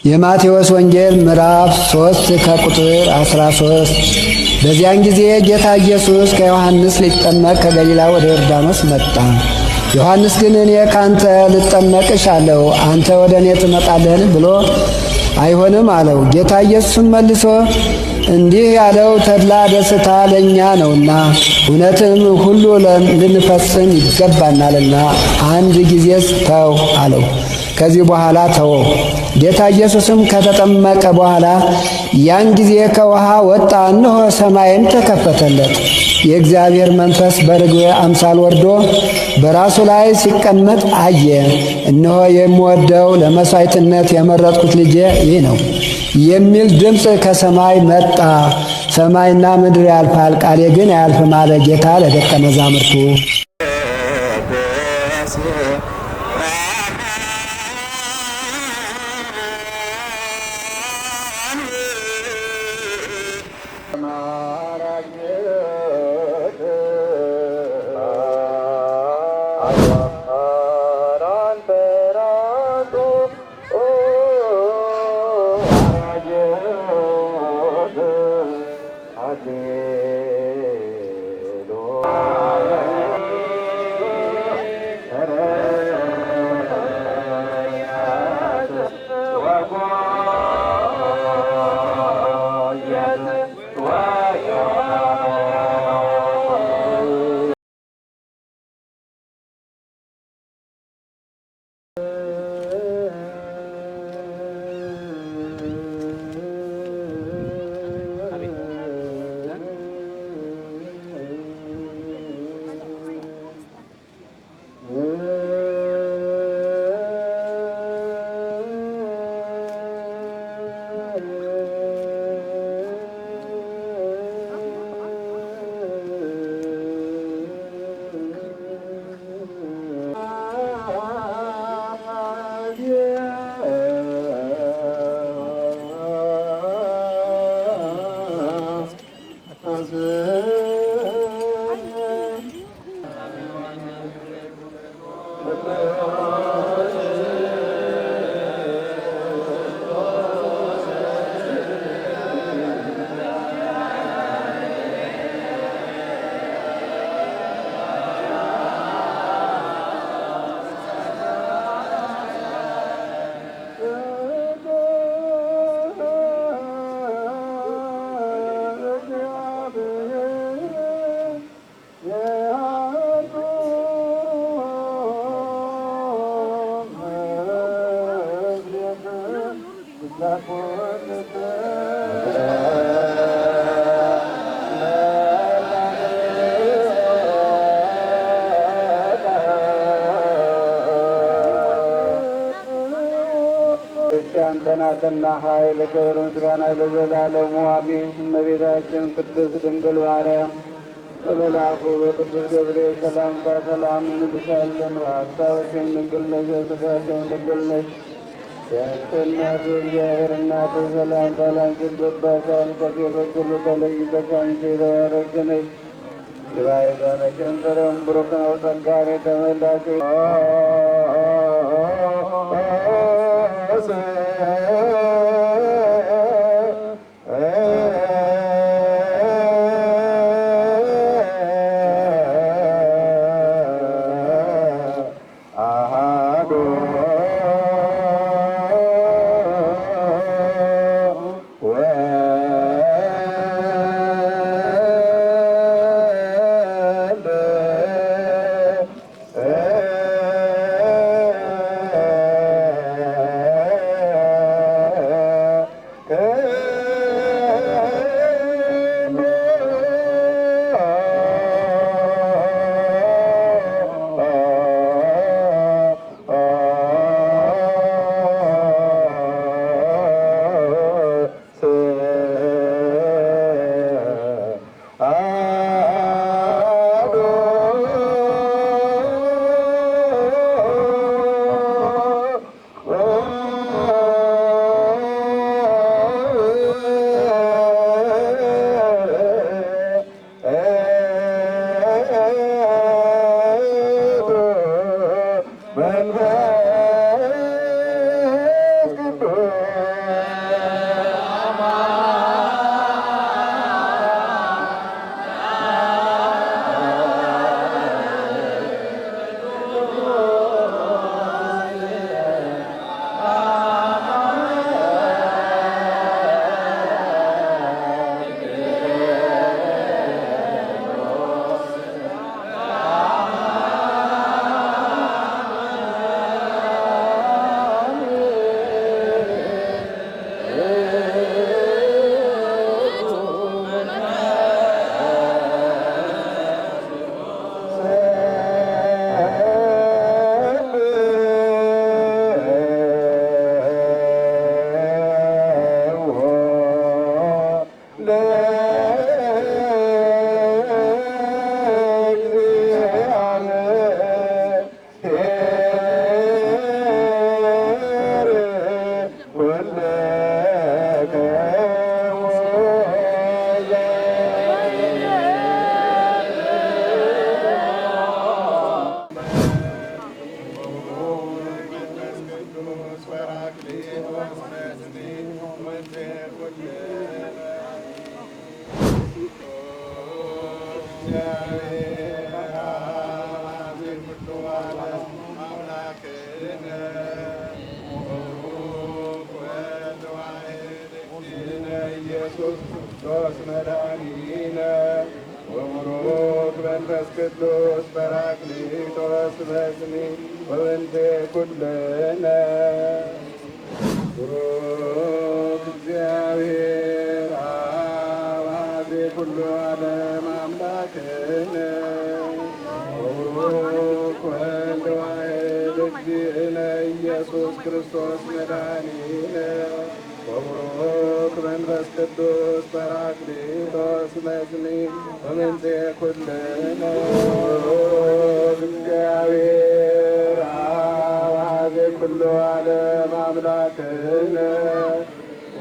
የማቴዎስ ወንጌል ምዕራፍ 3 ከቁጥር 13። በዚያን ጊዜ ጌታ ኢየሱስ ከዮሐንስ ሊጠመቅ ከገሊላ ወደ ዮርዳኖስ መጣ። ዮሐንስ ግን እኔ ካንተ ልጠመቅ እሻለሁ፣ አንተ ወደ እኔ ትመጣለህን ብሎ አይሆንም አለው። ጌታ ኢየሱስም መልሶ እንዲህ ያለው ተድላ ደስታ ለእኛ ነውና እውነትም ሁሉ ልንፈጽም ይገባናልና አንድ ጊዜስ ተው አለው። ከዚህ በኋላ ተወው። ጌታ ኢየሱስም ከተጠመቀ በኋላ ያን ጊዜ ከውሃ ወጣ፣ እነሆ ሰማይም ተከፈተለት። የእግዚአብሔር መንፈስ በርግብ አምሳል ወርዶ በራሱ ላይ ሲቀመጥ አየ። እነሆ የምወደው ለመሥዋዕትነት የመረጥኩት ልጄ ይህ ነው የሚል ድምፅ ከሰማይ መጣ። ሰማይና ምድር ያልፋል፣ ቃሌ ግን አያልፍም አለ ጌታ ለደቀ መዛሙርቱ። አንተናትና ኃይል ክብር ምስጋና ለዘላለሙ አሜን። እመቤታችን ቅድስት ድንግል ማርያም በመልአኩ በቅዱስ ገብርኤል ሰላምታ ሰላም እንልሻለን። በሐሳብሽም ድንግል ነሽ፣ በሥጋሽም ድንግል ነሽ። የእናቱ እግዚአብሔር እናቱ ሰላምታ ላንቺ ይገባሻል። ከሴቶች ሁሉ ተለይተሽ አንቺ የተባረክሽ ነሽ። የባሕርያችን ፍሬም ቡሩክ ነው። ጸጋን የተመላሽ ክርስቶስ መድኃኒነ ወቡሩክ መንፈስ ቅዱስ ጰራቅሊጦስ በስሚ ወበእንተ ኩልነ ቡሩክ እግዚአብሔር አብ ኀቤ ኩሉ ዓለም አምላክነ ወቡሩክ ወልድ ዋሕድ እግዚእነ ኢየሱስ ክርስቶስ መድኃኒነ ወቡሩክ መንፈስ ቅዱስ ጰራቅሊጦስ በስሚ ወበእንተ ኩልነ ቡሩክ እግዚአብሔር አብ ኀቤ ኩሉ ዓለም አምላክነ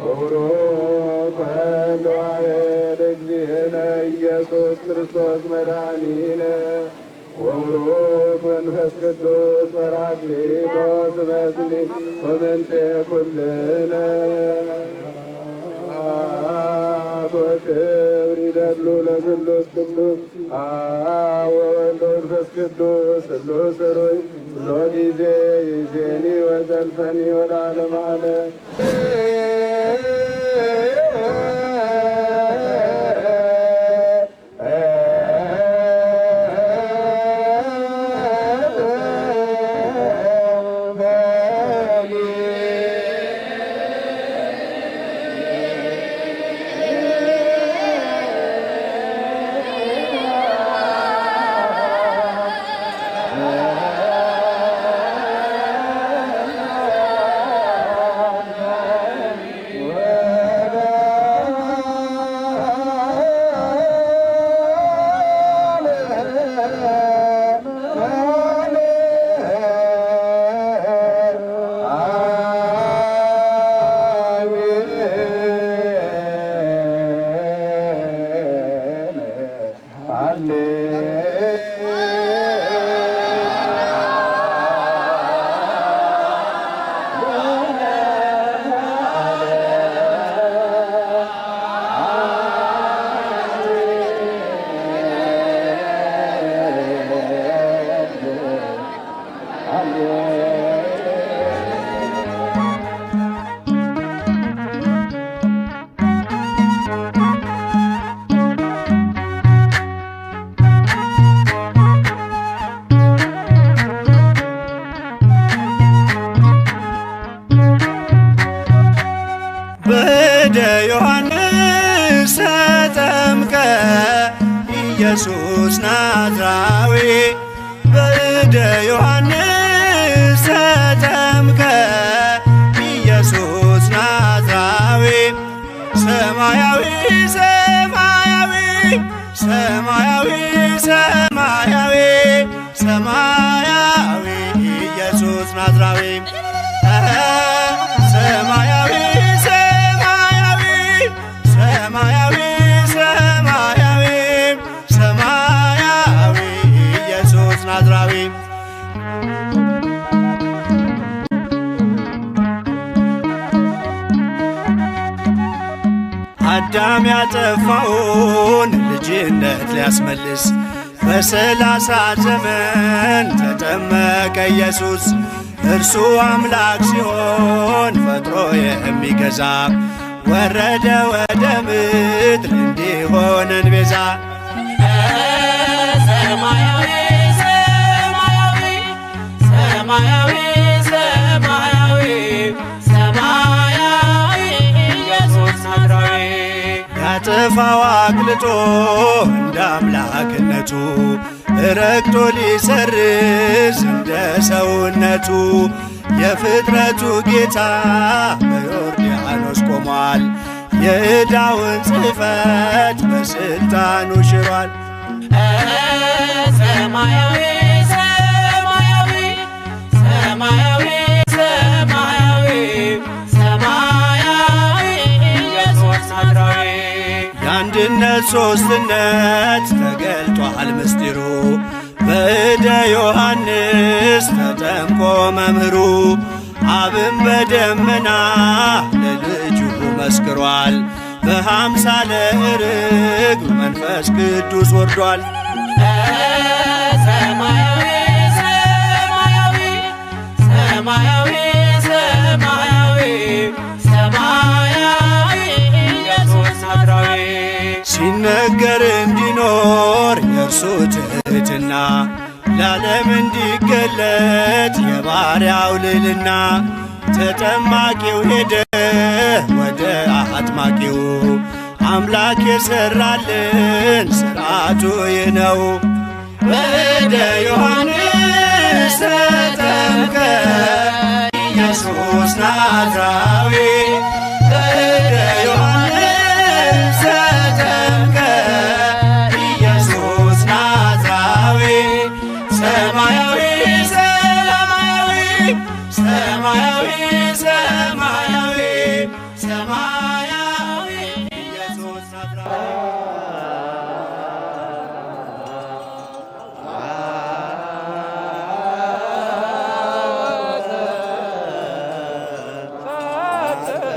ወቡሩክ ወልድ ዋሕድ እግዚእነ ኢየሱስ ክርስቶስ መድኃኒነ ወቡሩክ መንፈስ ቅዱስ ጰራቅሊጦስ በስሚ ወበእንተ ኩልነ ወክብር ይደሉ ለስሉስ ቅዱስ አብ ወወልድ ወመንፈስ ቅዱስ ስሉስ ሩይ ኩሎ ጊዜ ይእዜኒ ወዘልፈኒ ወለዓለመ ዓለም በእደ ዮሐንስ ተጠምቀ ኢየሱስ ናዝራዊ በእደ ዮሐንስ ተጠምቀ ኢየሱስ ናዝራዊ ሰማያዊ ሰማያዊ ሰማያዊ ሰማያዊ ሰማያዊ ኢየሱስ ናዝራዊ ሰማያዊ ሰማያዊ ሰማያዊ ሰማያዊ ሰማያዊ ኢየሱስ ናዝራዊ አዳም ያጠፋውን ልጅነት ሊያስመልስ በ30 ዘመን ተጠመቀ ኢየሱስ እርሱ አምላክ ሲሆን ፈጥሮ የሚገዛ ወረደ ወደ ምድር እንዲሆነን ቤዛ ሰማያዊ ሰማያዊ ሰማያዊ ሰማያዊ ሰማያዊ ኢየሱስ ናዝራዊ ያጠፋው አቅልጦ እንደ አምላክነቱ ረግጦ ሊሰርዝ እንደ ሰውነቱ የፍጥረቱ ጌታ በዮርዳኖስ ቆሟል። የዕዳውን ጽሕፈት በሥልጣኑ ሽሯል። ሰማያዊ ሰማያዊ ሰማያዊ ሰማያዊ ሰማያዊ የአንድነት ሦስትነት ተገልጧል ምስጢሩ በእደ ዮሐንስ ተጠምቆ መምህሩ አብን በደመና ለልጁ መስክሯል በአምሳለ ርግብ መንፈስ ቅዱስ ወርዷል። ሰማያዊ ሰማያዊ ሰማያዊ ሰማያዊ ሰማያዊ ኢየሱስ ናዝራዊ ሲነገር እንዲኖር የእርሱ ትሕትና ለዓለም እንዲገለጥ የባሪያው ልዕልና ተጠማቂው ሄደ ወደ አጥማቂው አምላክ የሠራልን ሥርዓቱ ይህ ነው። በእደ ዮሐንስ ተጠምቀ ኢየሱስ ናዝራዊ በእደ ዮሐንስ ተጠምቀ ኢየሱስ ናዝራዊ ሰማያዊ ሰማያዊ ሰማያዊ ሰማያዊ ሰማያዊ ኢየሱስ ናዝራዊ ሰማያዊ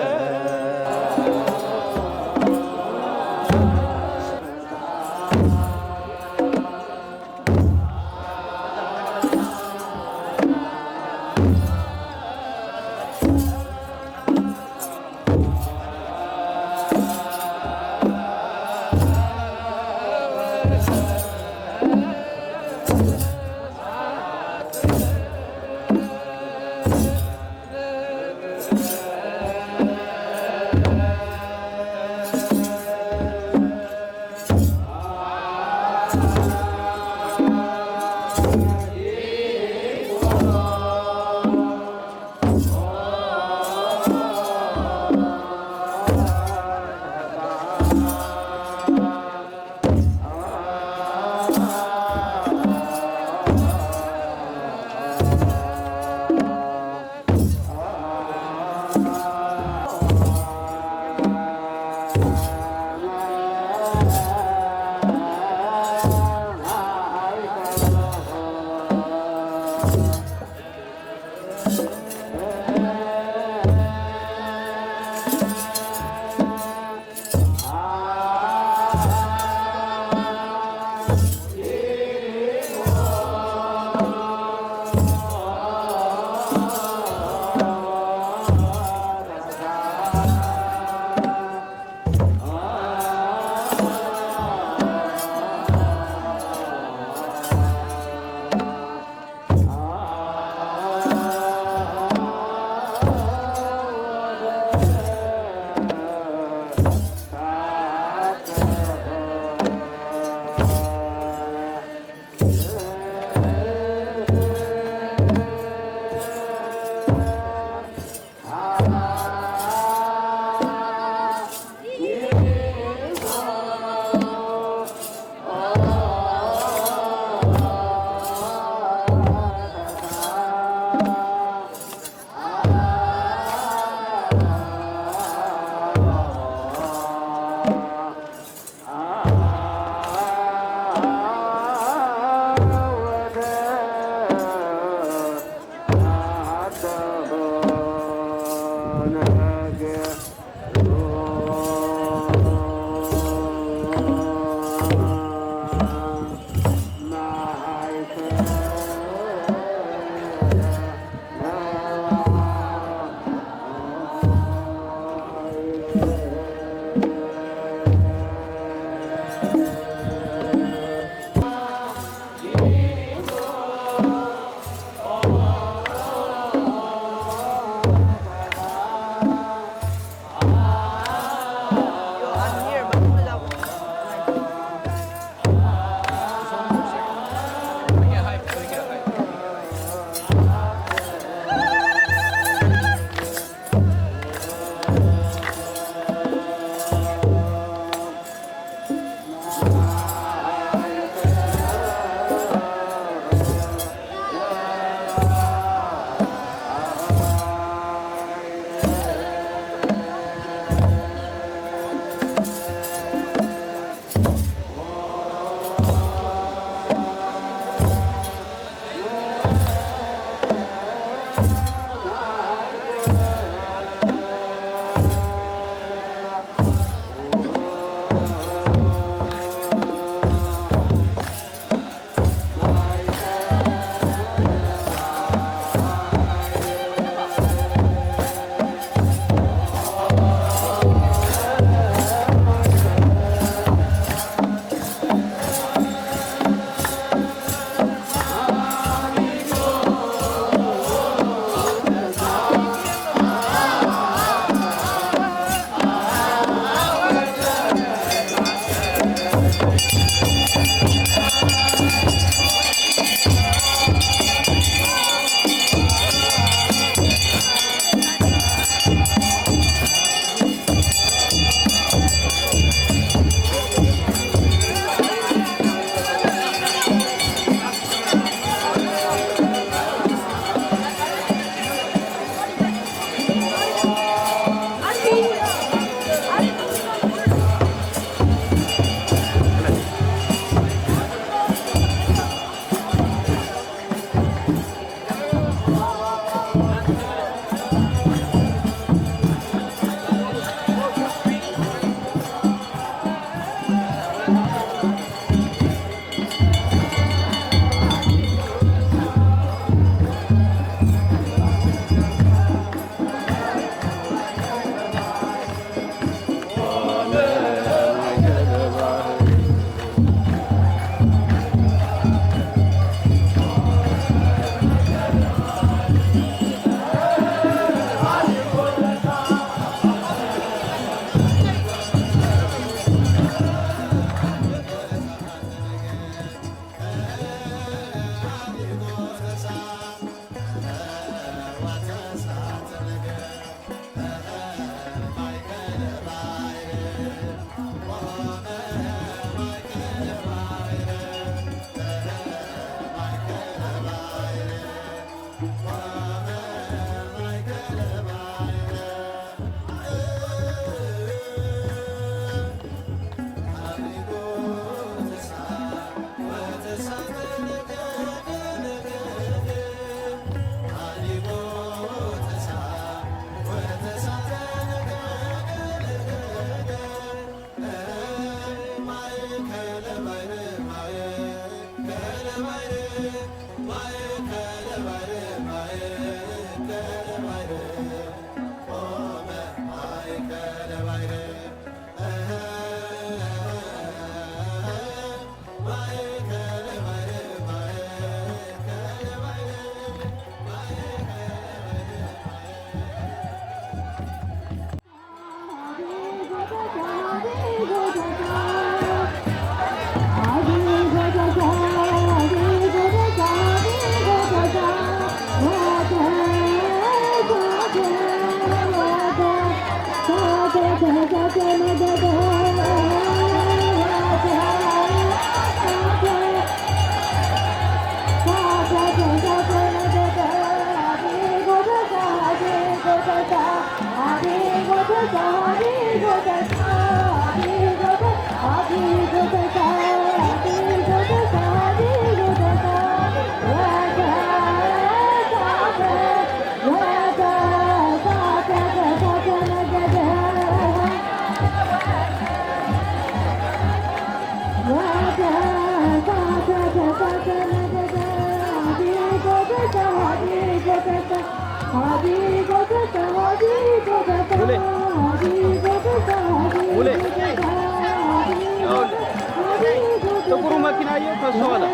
ጥቁሩ መኪና አየህ? ከሱ ኋላ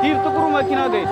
ሂድ። ጥቁሩ መኪና ገኝ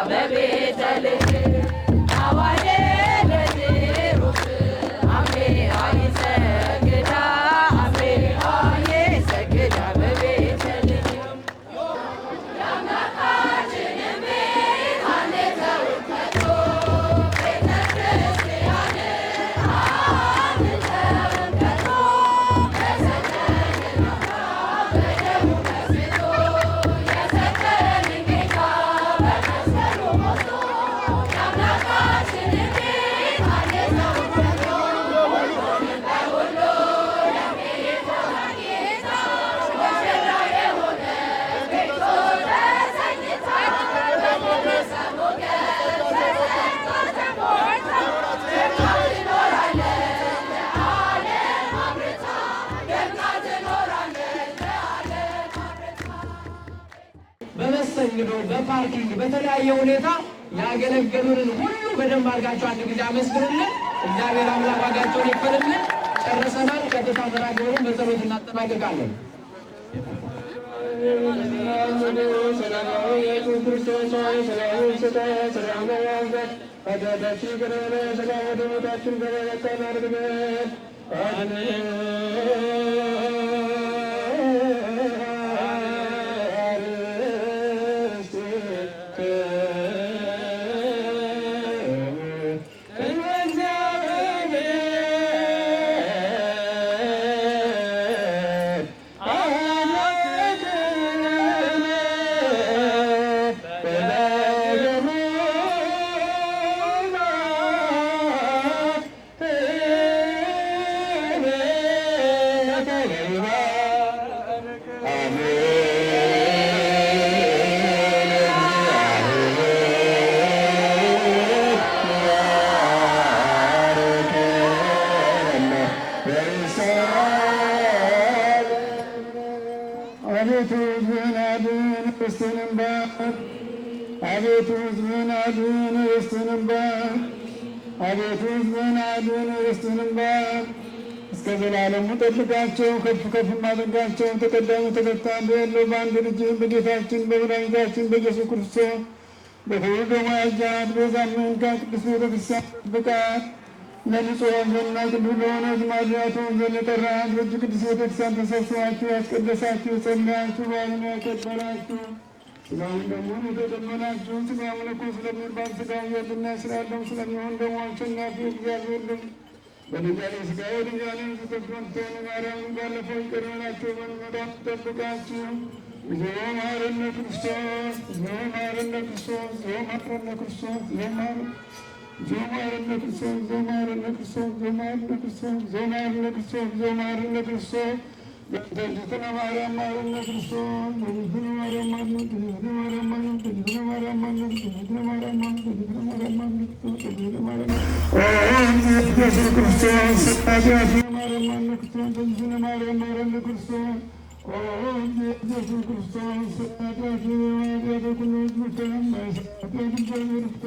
Bebe, በፓርኪንግ በተለያየ ሁኔታ ያገለገሉንን ሁሉ በደንብ አድርጋችሁ አንድ ጊዜ አመስግኑልን። እግዚአብሔር አምላክ ዋጋቸውን ይክፈልልን። ጨርሰናል። ቀጥታ መርሐ ግብሩን በጸሎት እናጠናቅቃለን። አቤቱ ሕዝብህን አድን ርስትህንም ባርክ። አቤቱ ሕዝብህን አድን ርስትህንም ባርክ። አቤቱ ሕዝብህን አድን ርስትህንም ባርክ። እስከ ዘላለሙ ጠብቃቸው፣ ከፍ ከፍ አድርጋቸው። ተቀዳሚ ተከታይ በሌለው በአንድ ልጅህ በጌታችን በመድኃኒታችን በኢየሱስ ክርስቶስ በክብር ደሙ ያጃት በዛምን ከቅዱስ ቤተክርስቲያን ጥብቃት ለንጹሕ ወገንና ቅዱስ ለሆነ ማድሪያቱ ዘለጠራት በእጅ ቅዱስ ቤተክርስቲያን ተሰብስባችሁ ያስቀደሳችሁ የጸለያችሁ በዓሉን ያከበራችሁ ሥጋውን ደሙን የተቀበላችሁ ሥጋውን እኮ ስለሚባል ሥጋው የልና ስላለው ስለሚሆን ደግሞ አሸናፊ እግዚአብሔር ልጅ በድንጋሌ ሥጋ ወድንጋሌ ተተክሎንተን ማርያም ባለፈው ይቅር በላችሁ በመዳፍ ጠብቃችሁ እግዚኦ መሐረነ ክርስቶስ እግዚኦ መሐረነ ክርስቶስ እግዚኦ መሐረነ ክርስቶስ እግዚኦ መሐረነ ክርስቶስ እግዚኦ መሐረነ ክርስቶስ እግዚኦ መሐረነ ክርስቶስ እግዚኦ መሐረነ ክርስቶስ እግዚኦ መሐረነ ክርስቶስ በእንተነ ማርያም መሐረነ ክርስቶስ በእንተነ ማርያም መሐረነ በእንተነ ማርያም መሐረነ በእንተነ ማርያም መሐረነ በእንተነ ማርያም መሐረነ በእንተነ ማርያም መሐረነ በእንተነ ማርያም ኢየሱስ ክርስቶስ ኃጢአት ማርያም መሐረነ ክርስቶስ በእንተነ ማርያም መሐረነ ክርስቶስ ኢየሱስ ክርስቶስ ኃጢአት ኃጢአት ሁሉ ይፍታ ኃጢአት እግዚአብሔር ይፍታ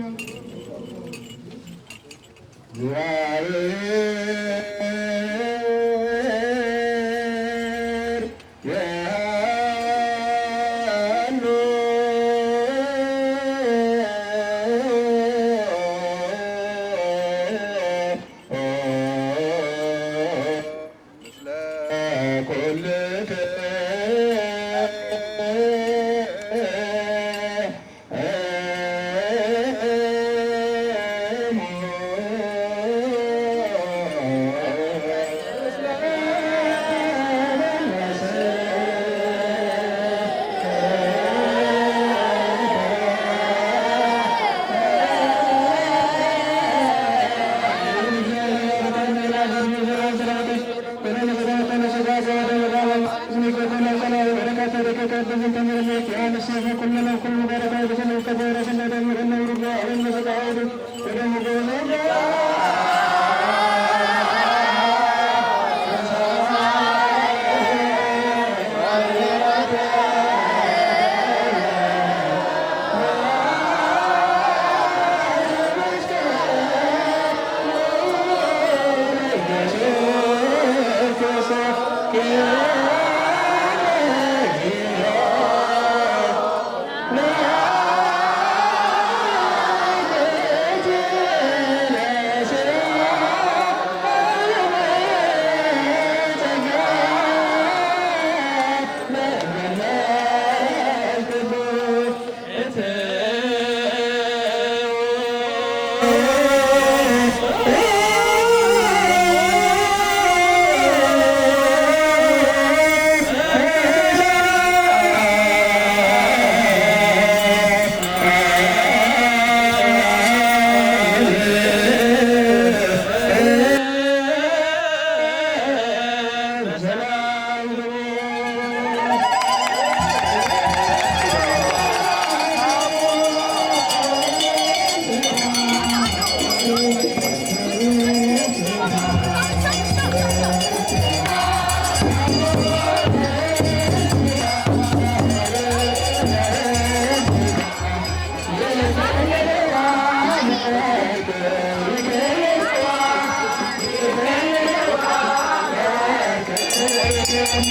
Thank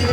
you.